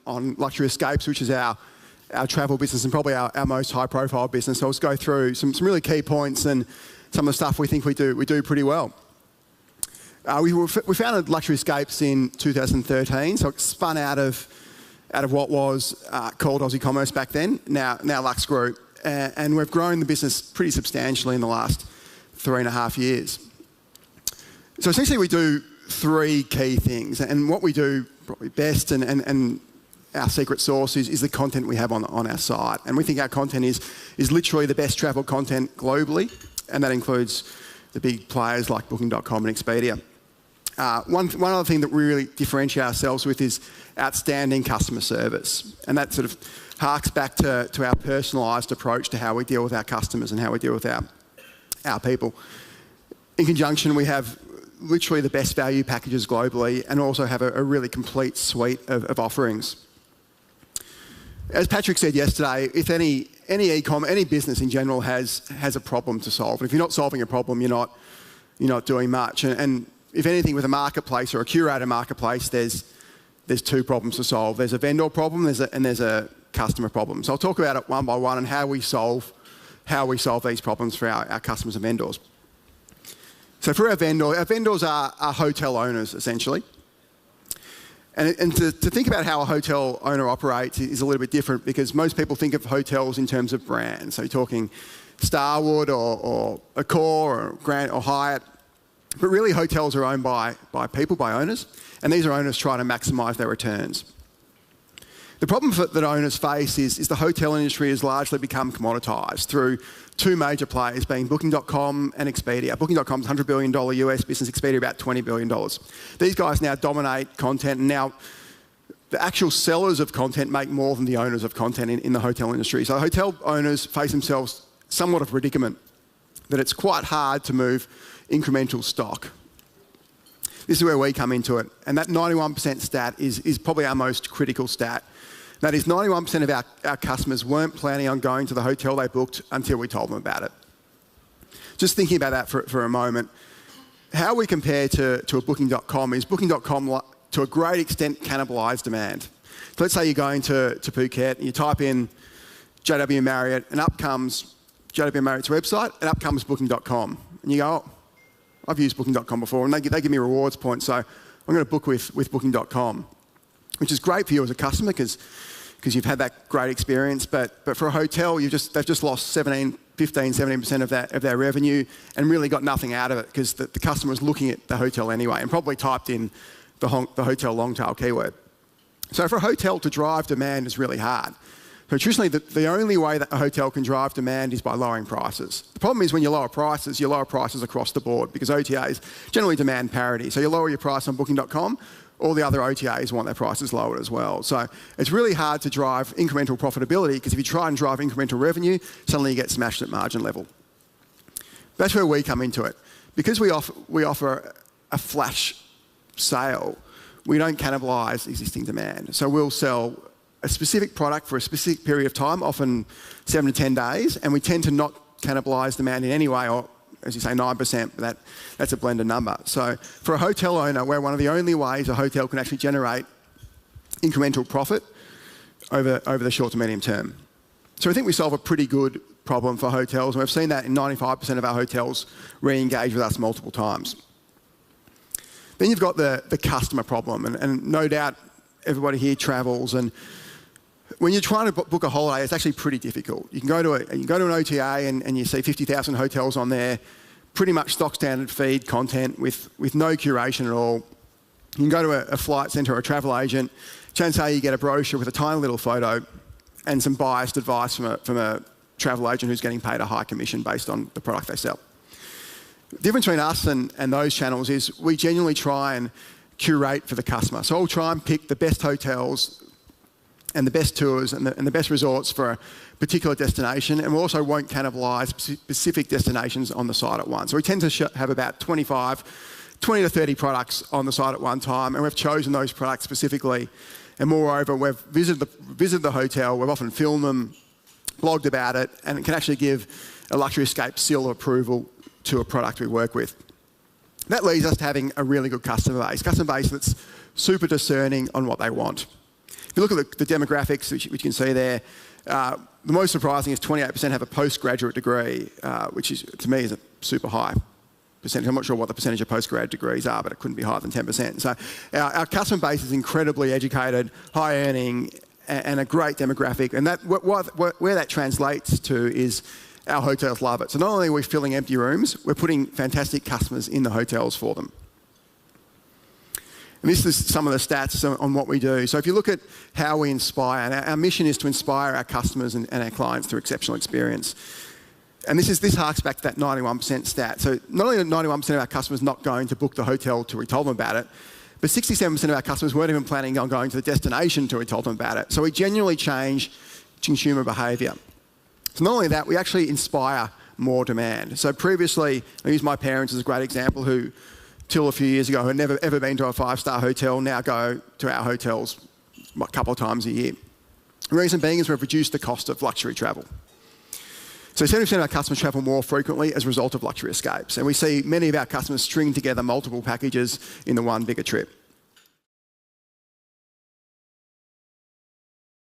on Luxury Escapes, which is our travel business and probably our most high-profile business. So let's go through some really key points and some of the stuff we think we do pretty well. We founded Luxury Escapes in 2013, so it spun out of what was called Aussie Commerce back then, now Lux Group, and we've grown the business pretty substantially in the last 3.5 years. So essentially we do three key things, and what we do probably best and our secret sauce is the content we have on our site. And we think our content is literally the best travel content globally, and that includes the big players like Booking.com and Expedia. One other thing that we really differentiate ourselves with is outstanding customer service. And that sort of harks back to our personalised approach to how we deal with our customers and how we deal with our people. In conjunction, we have literally the best value packages globally and also have a really complete suite of offerings. As Patrick said yesterday, if any e-com, any business in general has a problem to solve. And if you're not solving a problem, you're not doing much. And if anything, with a marketplace or a curated marketplace, there's two problems to solve. There's a vendor problem and there's a customer problem. So I'll talk about it one by one and how we solve these problems for our customers and vendors. So for our vendors are hotel owners, essentially. And to think about how a hotel owner operates is a little bit different because most people think of hotels in terms of brands. So you're talking Starwood or Accor or Grant or Hyatt. But really hotels are owned by people, by owners, and these are owners trying to maximise their returns. The problem that owners face is the hotel industry has largely become commoditised through two major players, being Booking.com and Expedia. Booking.com's $100 billion US business, Expedia about $20 billion. These guys now dominate content, and now the actual sellers of content make more than the owners of content in the hotel industry. So hotel owners face themselves somewhat of a predicament that it's quite hard to move incremental stock. This is where we come into it, and that 91% stat is probably our most critical stat. That is, 91% of our customers weren't planning on going to the hotel they booked until we told them about it. Just thinking about that for a moment, how we compare to a Booking.com is Booking.com to a great extent cannibalise demand. So let's say you're going to Phuket and you type in JW Marriott and up comes JW Marriott's website and up comes Booking.com. And you go, oh, I've used Booking.com before and they give me rewards points, so I'm going to book with Booking.com, which is great for you as a customer because you've had that great experience. But for a hotel, they've just lost 15, 17% of their revenue and really got nothing out of it because the customer was looking at the hotel anyway and probably typed in the hotel long tail keyword. So for a hotel to drive demand is really hard. So traditionally, the only way that a hotel can drive demand is by lowering prices. The problem is when you lower prices across the board because OTAs generally demand parity. So you lower your price on Booking.com, all the other OTAs want their prices lowered as well. So it's really hard to drive incremental profitability because if you try and drive incremental revenue, suddenly you get smashed at margin level. That's where we come into it. Because we offer a flash sale, we don't cannibalise existing demand. So we'll sell a specific product for a specific period of time, often 7 to 10 days, and we tend to not cannibalise demand in any way, or as you say, 9%, but that's a blended number. So for a hotel owner, we're one of the only ways a hotel can actually generate incremental profit over the short to medium term. So I think we solve a pretty good problem for hotels, and we've seen that in 95% of our hotels re-engage with us multiple times. Then you've got the customer problem, and no doubt everybody here travels, and when you're trying to book a holiday, it's actually pretty difficult. You can go to an OTA and you see 50,000 hotels on there, pretty much stock standard feed content with no curation at all. You can go to a flight centre or a travel agent, chances are you get a brochure with a tiny little photo and some biased advice from a travel agent who's getting paid a high commission based on the product they sell. The difference between us and those channels is we genuinely try and curate for the customer. So I'll try and pick the best hotels and the best tours and the best resorts for a particular destination, and we also won't cannibalise specific destinations on the site at once. So we tend to have about 20 to 30 products on the site at one time, and we've chosen those products specifically. And moreover, we've visited the hotel, we've often filmed them, blogged about it, and it can actually give a Luxury Escape seal of approval to a product we work with. That leads us to having a really good customer base that's super discerning on what they want. you look at the demographics, which you can see there, the most surprising is 28% have a postgraduate degree, which is, to me, is a super high percentage. I'm not sure what the percentage of postgrad degrees are, but it couldn't be higher than 10%. So our customer base is incredibly educated, high earning, and a great demographic. And that where that translates to is our hotels love it. So not only are we filling empty rooms, we're putting fantastic customers in the hotels for them. And this is some of the stats on what we do. So if you look at how we inspire, and our mission is to inspire our customers and our clients through exceptional experience. And this harks back to that 91% stat. So not only are 91% of our customers not going to book the hotel till we told them about it, but 67% of our customers weren't even planning on going to the destination until we told them about it. So we genuinely change consumer behaviour. So not only that, we actually inspire more demand. So previously, I use my parents as a great example, who till a few years ago had never ever been to a 5-star hotel, now go to our hotels a couple of times a year. The reason being is we've reduced the cost of luxury travel. So 70% of our customers travel more frequently as a result of luxury escapes. And we see many of our customers string together multiple packages in the one bigger trip.